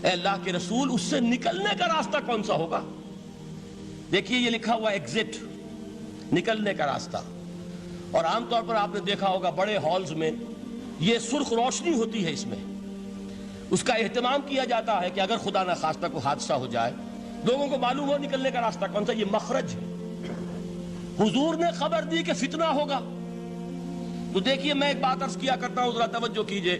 اے اللہ کے رسول اس سے نکلنے کا راستہ کون سا ہوگا؟ دیکھیے یہ لکھا ہوا ایگزٹ، نکلنے کا راستہ، اور عام طور پر آپ نے دیکھا ہوگا بڑے ہالز میں یہ سرخ روشنی ہوتی ہے، اس میں اس کا اہتمام کیا جاتا ہے کہ اگر خدا نہ خواستہ کو حادثہ ہو جائے لوگوں کو معلوم ہو نکلنے کا راستہ کون سا، یہ مخرج ہے۔ حضور نے خبر دی کہ فتنہ ہوگا، تو دیکھیے میں ایک بات عرض کیا کرتا ہوں، ذرا توجہ کیجئے،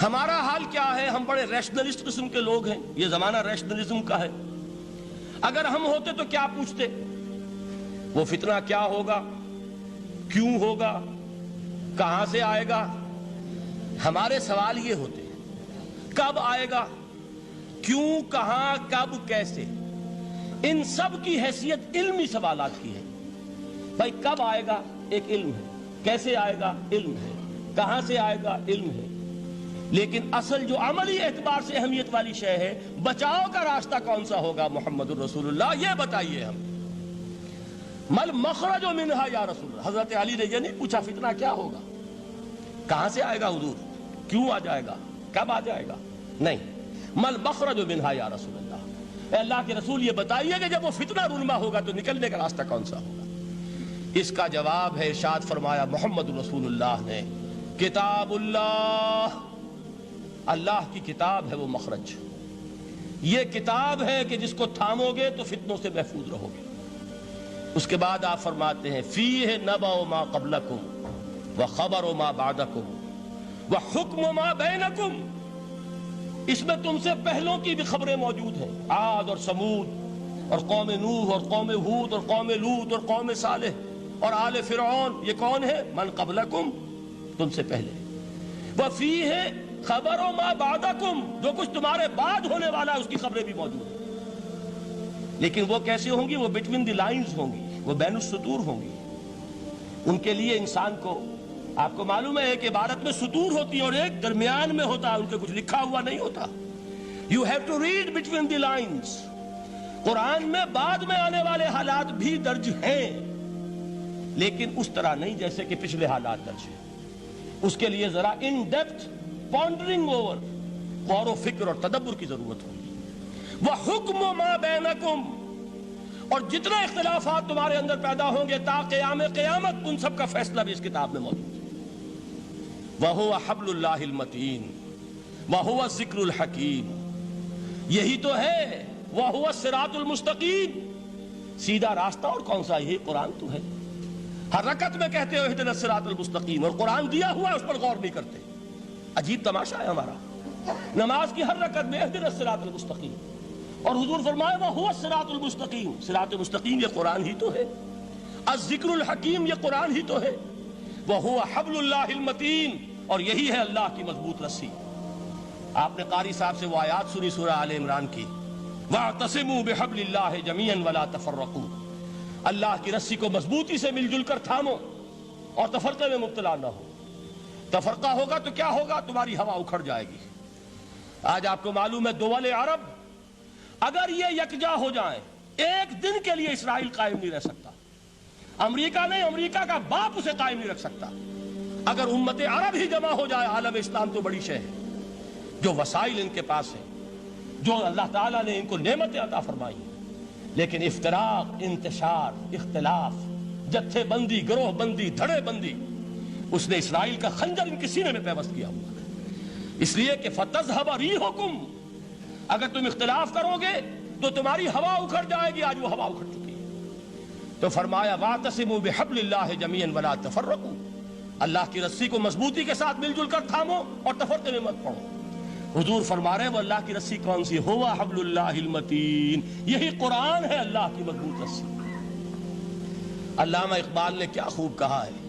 ہمارا حال کیا ہے؟ ہم بڑے ریشنلسٹ قسم کے لوگ ہیں، یہ زمانہ ریشنلزم کا ہے۔ اگر ہم ہوتے تو کیا پوچھتے؟ وہ فتنہ کیا ہوگا، کیوں ہوگا، کہاں سے آئے گا؟ ہمارے سوال یہ ہوتے ہیں، کب آئے گا، کیوں، کہاں، کب، کیسے؟ ان سب کی حیثیت علمی سوالات کی ہے۔ بھائی کب آئے گا ایک علم ہے، کیسے آئے گا علم ہے، کہاں سے آئے گا علم ہے، لیکن اصل جو عملی اعتبار سے اہمیت والی شے ہے، بچاؤ کا راستہ کون سا ہوگا محمد الرسول اللہ، یہ بتائیے ہم۔ مل مخرج منہا یا رسول اللہ، حضرت علی نے یہ نہیں پوچھا فتنہ کیا ہوگا، کہاں سے آئے گا حضور، کیوں آ جائے گا، کب آ جائے گا، نہیں، مل مخرج منہا یا رسول اللہ، اے اللہ کے رسول یہ بتائیے کہ جب وہ فتنہ رونما ہوگا تو نکلنے کا راستہ کون سا ہوگا؟ اس کا جواب ہے، ارشاد فرمایا محمد رسول اللہ نے، کتاب اللہ، اللہ کی کتاب ہے وہ مخرج، یہ کتاب ہے کہ جس کو تھامو گے تو فتنوں سے محفوظ رہو گے۔ اس کے بعد آپ فرماتے ہیں فیہ نبأ ما قبلکم وخبر ما بعدکم وحکم ما بینکم، اس میں تم سے پہلوں کی بھی خبریں موجود ہیں، عاد اور سمود اور قوم نوح اور قوم ہود اور قوم لوط اور قوم صالح اور آل فرعون، یہ کون ہے؟ من قبلکم، تم سے پہلے، وفیہ خبر ما بعدکم، جو کچھ تمہارے بعد ہونے والا ہے اس کی خبریں بھی موجود ہیں، لیکن وہ کیسے ہوں گی؟ وہ بٹوین دی لائنز ہوں گی، وہ بین السطور ہوں گی۔ ان کے لیے انسان کو، آپ کو معلوم ہے کہ عبارت میں سطور ہوتی ہیں اور ایک درمیان میں ہوتا ہے، ان کے کچھ لکھا ہوا نہیں ہوتا۔ You have to read between the lines۔ قرآن میں بعد میں آنے والے حالات بھی درج ہیں، لیکن اس طرح نہیں جیسے کہ پچھلے حالات درج ہیں۔ اس کے لیے ذرا ان ڈیپتھ پونڈرنگ اوور، غور و فکر اور تدبر کی ضرورت ہوگی۔ وَحُکْمُ مَا بَيْنَكُمْ، اور جتنے اختلافات تمہارے اندر پیدا ہوں گے تا قیام قیامت، ان سب کا فیصلہ بھی اس کتاب میں موجود ہے۔ وَهُوَ حَبْلُ اللَّهِ الْمَتِينُ وَهُوَ الذِّكْرُ الْحَكِيمُ، یہی تو ہے، وَهُوَ الصِّرَاطُ الْمُسْتَقِيمُ، سیدھا راستہ، اور کون سا؟ یہی قرآن تو ہے۔ ہر رکعت میں کہتے ہو اهْدِنَا الصِّرَاطَ الْمُسْتَقِيمُ، اور قرآن دیا ہوا ہے اس پر غور نہیں کرتے۔ عجیب تماشا ہے ہمارا، نماز کی ہر رکعت میں اهْدِنَا الصِّرَاطَ الْمُسْتَقِيمُ، اور حضور فرمائے وَهُوَ الصِّرَاطُ الْمُسْتَقِيمُ، صراط مستقیم یہ قرآن ہی تو ہے، الذکر الحکیم یہ قرآن ہی تو ہے، وَهُوَ حَبْلُ اللَّهِ الْمَتِينُ، اور یہی ہے اللہ کی مضبوط رسی۔ آپ نے قاری صاحب سے وہ آیات سنی سورہ آل عمران کی، وَاعْتَصِمُوا بِحَبْلِ اللَّهِ جَمِيعًا وَلَا تَفَرَّقُوا، اللہ کی رسی کو مضبوطی سے مل جل کر تھامو اور تفرقے میں مبتلا نہ ہو۔ تفرقہ ہوگا تو کیا ہوگا؟ تمہاری ہوا اکھڑ جائے گی۔ آج آپ کو معلوم ہے دول عرب اگر یہ یکجا ہو جائیں، ایک دن کے لیے اسرائیل قائم نہیں رہ سکتا، امریکہ نہیں، امریکہ کا باپ اسے قائم نہیں رکھ سکتا۔ اگر امت عرب ہی جمع ہو جائے، عالم اسلام تو بڑی شے ہے، جو وسائل ان کے پاس ہیں، جو اللہ تعالیٰ نے ان کو نعمتیں عطا فرمائی ہیں، لیکن افتراق، انتشار، اختلاف، جتھے بندی، گروہ بندی، دھڑے بندی، اس نے اسرائیل کا خنجر ان کے سینے میں پیوست کیا ہوا ہے۔ اس لیے کہ فَتَذْهَبَ رِيحُكُمْ، اگر تم اختلاف کرو گے تو تمہاری ہوا اکھڑ جائے گی، آج وہ ہوا اکھڑ چکی ہے۔ تو فرمایا وَاعْتَصِمُوا بِحَبْلِ اللَّهِ جَمِيعًا وَلَا تَفَرَّقُوا، اللہ کی رسی کو مضبوطی کے ساتھ مل جل کر تھامو اور تفرقے میں مت پڑو۔ حضور فرما رہے ہیں وہ اللہ کی رسی کون سی؟ هُوَ حَبْلُ اللَّهِ الْمَتِينُ، یہی قرآن ہے اللہ کی مضبوط رسی۔ علامہ اقبال نے کیا خوب کہا ہے،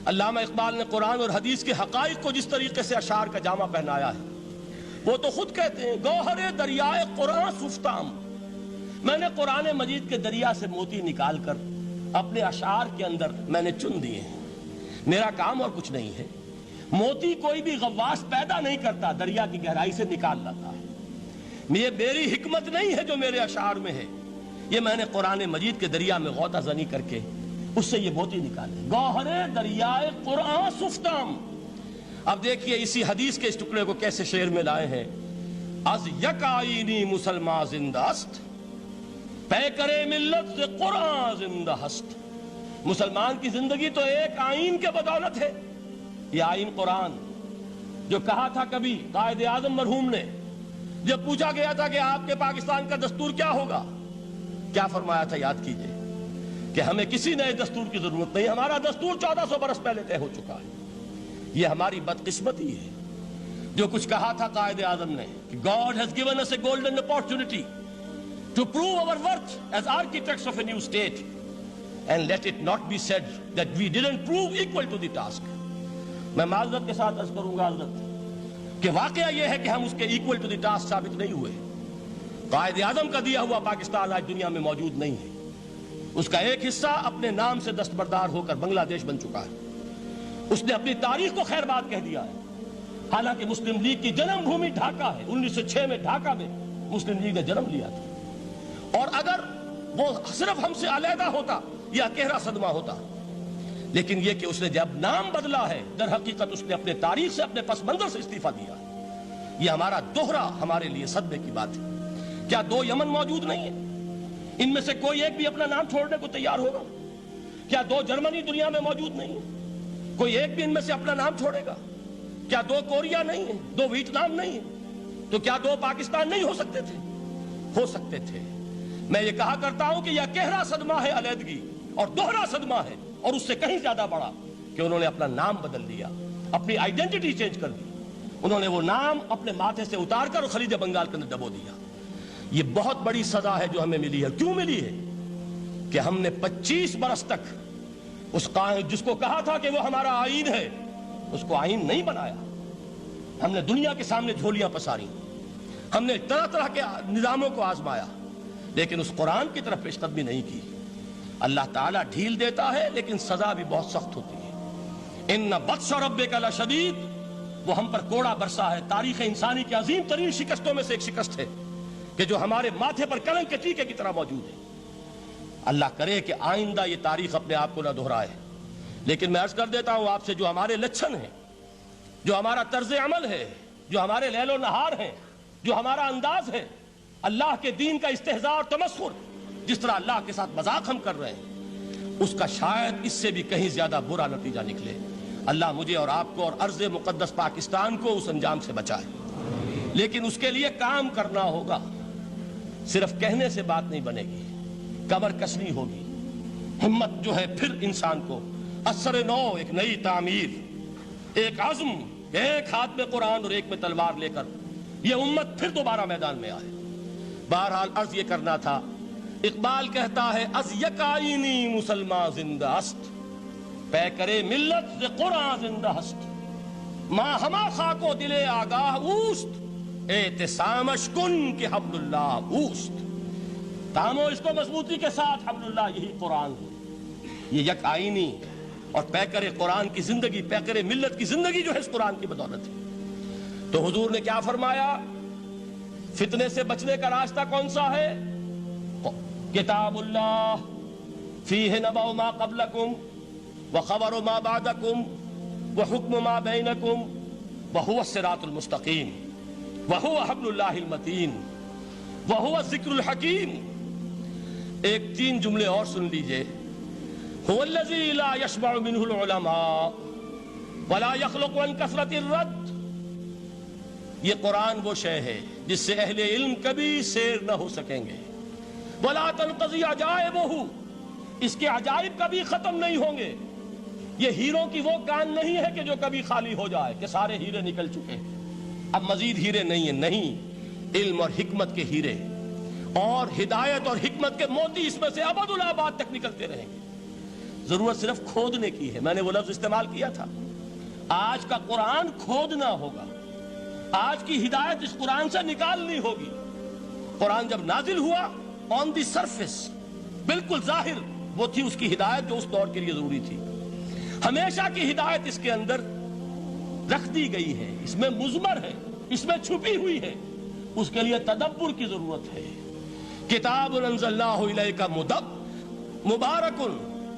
علامہ اقبال نے قرآن اور حدیث کے حقائق کو جس طریقے سے اشعار کا جامہ پہنایا ہے، وہ تو خود کہتے ہیں گوہر دریائے قرآن سفتام، میں نے قرآن مجید کے دریا سے موتی نکال کر اپنے اشعار کے اندر میں نے چن دیے ہیں، میرا کام اور کچھ نہیں ہے۔ موتی کوئی بھی غواص پیدا نہیں کرتا، دریا کی گہرائی سے نکال لاتا ہے۔ یہ میری حکمت نہیں ہے جو میرے اشعار میں ہے، یہ میں نے قرآن مجید کے دریا میں غوطہ زنی کر کے اس سے یہ موتی نکالے۔ گوہر دریائے قرآن سفتام۔ اب دیکھیے اسی حدیث کے اس ٹکڑے کو کیسے شعر میں لائے ہیں، از یک آئینی مسلمان زندہ است، پیکر ملت سے قرآن زندہ ہست۔ مسلمان کی زندگی تو ایک آئین کے بدولت ہے، یہ آئین قرآن، جو کہا تھا کبھی قائد اعظم مرحوم نے جب پوچھا گیا تھا کہ آپ کے پاکستان کا دستور کیا ہوگا، کیا فرمایا تھا؟ یاد کیجئے کہ ہمیں کسی نئے دستور کی ضرورت نہیں، ہمارا دستور 1400 برس پہلے طے ہو چکا ہے۔ یہ ہماری بدقسمتی ہے جو کچھ کہا تھا قائد اعظم نے کہ God has given us a golden opportunity to prove our worth as architects of a new state, and let it not be said that we didn't prove equal to the task۔ میں معذرت کے ساتھ عرض کروں گا حضرت کہ واقعہ یہ ہے کہ ہم اس کے equal to the task ثابت نہیں ہوئے۔ قائد اعظم کا دیا ہوا پاکستان آج دنیا میں موجود نہیں ہے، اس کا ایک حصہ اپنے نام سے دستبردار ہو کر بنگلہ دیش بن چکا ہے، اس نے اپنی تاریخ کو خیر بات کہہ دیا ہے۔ حالانکہ مسلم لیگ کی جنم بھومی ڈھاکہ ہے، 1906 میں ڈھاکہ میں مسلم لیگ نے جنم لیا تھا، اور اگر وہ صرف ہم سے علیحدہ ہوتا یہ گہرا صدمہ ہوتا، لیکن یہ کہ اس نے جب نام بدلا ہے در حقیقت اس نے اپنے تاریخ سے، اپنے پس منظر سے استعفیٰ دیا ہے۔ یہ ہمارا دوہرا ہمارے لیے صدمے کی بات ہے۔ کیا دو یمن موجود نہیں ہے؟ ان میں سے کوئی ایک بھی اپنا نام چھوڑنے کو تیار ہوگا؟ کیا دو جرمنی دنیا میں موجود نہیں ہے؟ کوئی ایک بھی ان میں سے اپنا نام چھوڑے گا؟ کیا دو کوریا نہیں ہیں؟ دو ویتنام نہیں ہیں؟ تو کیا دو پاکستان نہیں ہو سکتے تھے؟ ہو سکتے تھے۔ میں یہ کہا کرتا ہوں کہ یہ گہرا صدمہ ہے علیحدگی، اور دوہرا صدمہ ہے، اور اس سے کہیں زیادہ بڑا کہ انہوں نے اپنا نام بدل دیا، اپنی آئیڈینٹی چینج کر دی، انہوں نے وہ نام اپنے ماتھے سے اتار کر خلیج بنگال کے اندر ڈبو دیا۔ یہ بہت بڑی سزا ہے جو ہمیں ملی ہے۔ کیوں ملی ہے؟ کہ ہم نے 25 برس تک اس قائد جس کو کہا تھا کہ وہ ہمارا آئین ہے، اس کو آئین نہیں بنایا۔ ہم نے دنیا کے سامنے جھولیاں پساری، ہم نے طرح طرح کے نظاموں کو آزمایا، لیکن اس قرآن کی طرف پیش قدمی نہیں کی۔ اللہ تعالیٰ ڈھیل دیتا ہے لیکن سزا بھی بہت سخت ہوتی ہے۔ ان بطش ربک لشدید، وہ ہم پر کوڑا برسا ہے۔ تاریخ انسانی کی عظیم ترین شکستوں میں سے ایک شکست ہے کہ جو ہمارے ماتھے پر کلنک کے ٹیکے کی طرح موجود ہے۔ اللہ کرے کہ آئندہ یہ تاریخ اپنے آپ کو نہ دہرائے، لیکن میں عرض کر دیتا ہوں آپ سے، جو ہمارے لچھن ہیں، جو ہمارا طرز عمل ہے، جو ہمارے لیل و نہار ہیں، جو ہمارا انداز ہے، اللہ کے دین کا استہزاء اور تمسخر، جس طرح اللہ کے ساتھ مذاق ہم کر رہے ہیں، اس کا شاید اس سے بھی کہیں زیادہ برا نتیجہ نکلے۔ اللہ مجھے اور آپ کو اور ارض مقدس پاکستان کو اس انجام سے بچائے، لیکن اس کے لیے کام کرنا ہوگا۔ صرف کہنے سے بات نہیں بنے گی، کمر کسنی ہوگی، ہمت جو ہے پھر انسان کو اثر نو، ایک نئی تعمیر، ایک عزم، ایک ہاتھ میں قرآن اور ایک میں تلوار لے کر یہ امت پھر دوبارہ میدان میں آئے۔ بہرحال عرض یہ کرنا تھا، اقبال کہتا ہے از یک آئینی مسلمان زندہ است، پیکرے ملت سے قرآن زندہ ہست، ماں ہما خاک و دل آگاہ اوست، اعتصامش کن کہ حبل اللہ اوست۔ تامو اس کو مضبوطی کے ساتھ، حبل اللہ یہی قرآن ہے۔ یہ یک آئینی اور پیکر قرآن کی زندگی، پیکر ملت کی زندگی جو ہے اس قرآن کی بدولت ہے۔ تو حضور نے کیا فرمایا؟ فتنے سے بچنے کا راستہ کون سا ہے؟ کتاب اللہ فیہ نبأ ما قبلکم وخبر ما بعدکم وحکم ما بینکم وہو الصراط المستقیم وہو حبل اللہ المتین وہو الذکر الحکیم۔ ایک 3 جملے اور سن لیجئے۔ هو الذی لا یشبع منہ العلماء ولا یخلق عن کثرت الرد۔ یہ قرآن وہ شے ہے جس سے اہل علم کبھی سیر نہ ہو سکیں گے۔ ولا تنقضی عجائبہ، اس کے عجائب کبھی ختم نہیں ہوں گے۔ یہ ہیروں کی وہ کان نہیں ہے کہ جو کبھی خالی ہو جائے کہ سارے ہیرے نکل چکے، اب مزید ہیرے نہیں ہیں۔ نہیں، علم اور حکمت کے ہیرے اور ہدایت اور حکمت کے موتی اس میں سے ابد الآباد تک نکلتے رہیں گے۔ ضرورت صرف کھودنے کی ہے۔ میں نے وہ لفظ استعمال کیا تھا، آج کا قرآن کھودنا ہوگا، آج کی ہدایت اس قرآن سے نکالنی ہوگی۔ قرآن جب نازل ہوا آن دی سرفیس، بالکل ظاہر وہ تھی اس کی ہدایت جو اس دور کے لیے ضروری تھی۔ ہمیشہ کی ہدایت اس کے اندر رکھ دی گئی ہے، اس میں مضمر ہے، اس میں چھپی ہوئی ہے، اس کے لیے تدبر کی ضرورت ہے۔ کتاب انزلناہ الیک مبارک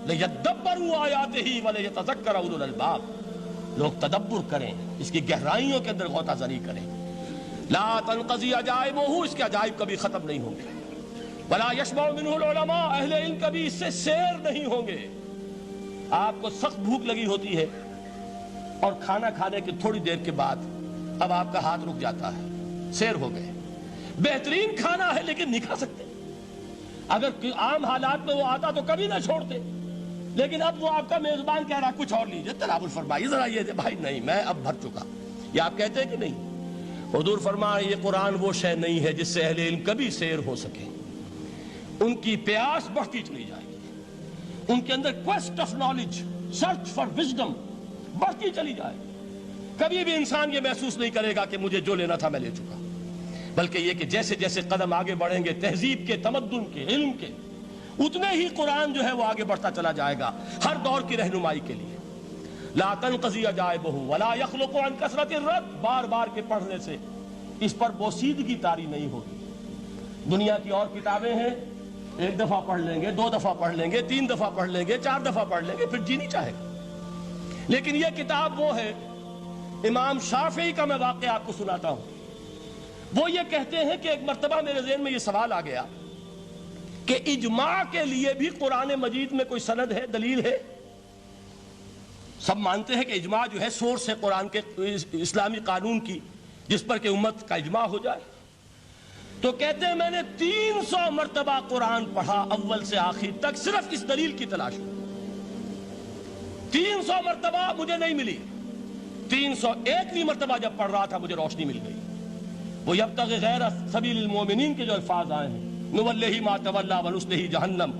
لیدبروا آیاتہ ولیتذکر اولو الالباب۔ لوگ تدبر کریں، اس کی گہرائیوں کے اندر غوطہ زنی کریں۔ لا تنقضی عجائبہ، اس کے عجائب کبھی ختم نہیں ہوں گے، ولا یشبع منہ العلماء، اہل علم کبھی اس سے سیر نہیں ہوں گے۔ آپ کو سخت بھوک لگی ہوتی ہے اور کھانا کھانے کے تھوڑی دیر کے بعد اب آپ کا ہاتھ رک جاتا ہے، سیر ہو گئے، بہترین کھانا ہے لیکن نہیں کھا سکتے۔ اگر عام حالات میں وہ آتا تو کبھی نہ چھوڑتے، لیکن اب وہ آپ کا میزبان کہہ رہا کچھ اور لیجیے، تناول فرمائیے ذرا یہ دے، بھائی نہیں میں اب بھر چکا، یہ آپ کہتے ہیں کہ نہیں؟ حضور فرمایا یہ قرآن وہ شے نہیں ہے جس سے اہل علم کبھی سیر ہو سکے، ان کی پیاس بڑھتی چلی جائے گی، ان کے اندر quest of knowledge, search for wisdom بڑھتی چلی جائے گی۔ کبھی بھی انسان یہ محسوس نہیں کرے گا کہ مجھے جو لینا تھا میں لے چکا، بلکہ یہ کہ جیسے جیسے قدم آگے بڑھیں گے تہذیب کے، تمدن کے، علم کے، اتنے ہی قرآن جو ہے وہ آگے بڑھتا چلا جائے گا ہر دور کی رہنمائی کے لیے۔ لا تنقضی عجائبہ ولا یخلق عن کثرت الرد، بار بار کے پڑھنے سے اس پر بوسیدگی طاری نہیں ہوگی۔ دنیا کی اور کتابیں ہیں، ایک دفعہ پڑھ لیں گے، دو دفعہ پڑھ لیں گے، تین دفعہ پڑھ لیں گے، چار دفعہ پڑھ لیں گے، پھر جی نہیں چاہے گا۔ لیکن یہ کتاب وہ ہے، امام شافعی کا میں واقعہ آپ کو سناتا ہوں۔ وہ یہ کہتے ہیں کہ ایک مرتبہ میرے ذہن میں یہ سوال آ گیا کہ اجماع کے لیے بھی قرآن مجید میں کوئی سند ہے، دلیل ہے؟ سب مانتے ہیں کہ اجماع جو ہے سورس ہے قرآن کے اسلامی قانون کی، جس پر کہ امت کا اجماع ہو جائے۔ تو کہتے ہیں میں نے 300 مرتبہ قرآن پڑھا اول سے آخر تک، صرف اس دلیل کی تلاش میں۔ 300 مرتبہ مجھے نہیں ملی، 301ویں مرتبہ جب پڑھ رہا تھا مجھے روشنی مل گئی۔ وہ یبتغی غیر سبیل المومنین کے جو الفاظ آئے ہیں، نولہ ما تولی ونصلہ جہنم،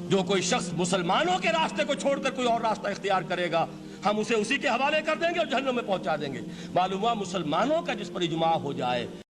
جو کوئی شخص مسلمانوں کے راستے کو چھوڑ کر کوئی اور راستہ اختیار کرے گا ہم اسے اسی کے حوالے کر دیں گے اور جہنم میں پہنچا دیں گے۔ معلوم ہوا مسلمانوں کا جس پر اجماع ہو جائے